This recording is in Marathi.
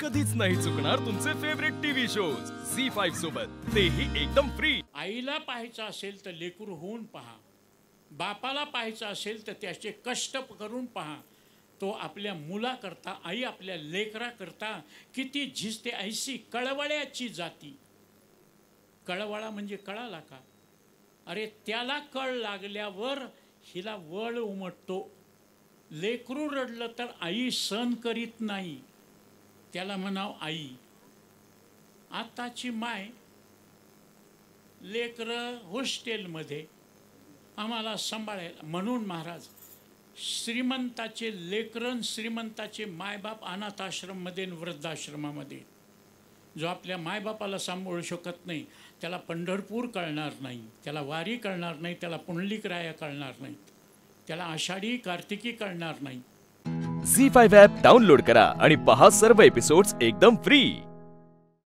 कधीच नाही चुकणार तुमचे फेवरेट टीव्ही शोज झी5 सोबत, तेही एकदम फ्री। आईला पाहायचं असेल तर लेकरू होऊन पहा, बापाला पाहायचं असेल तर त्याचे कष्ट करून पहा। तो आपल्या मुलाकरता, आई आपल्या लेकराकरता किती झिजते। ऐशी कळवळ्याची जाती। कळवळा म्हणजे कळाला का? अरे त्याला कळ लागल्यावर हिला वळ उमटतो। लेकरू रडलं तर आई सहन करीत नाही, त्याला म्हणाव आई। आताची माय लेकरं हॉस्टेलमध्ये आम्हाला सांभाळायला, म्हणून महाराज श्रीमंताचे लेकरं, श्रीमंताचे मायबाप अनाथाश्रममध्ये वृद्धाश्रमामध्ये। जो आपल्या मायबापाला सांभाळू शकत नाही त्याला पंढरपूर कळणार नाही, त्याला वारी कळणार नाही, त्याला पुंडलिक राया कळणार नाही, त्याला आषाढी कार्तिकी कळणार नाही। झी5 ॲप डाउनलोड करा आणि पहा सर्व एपिसोड्स एकदम फ्री।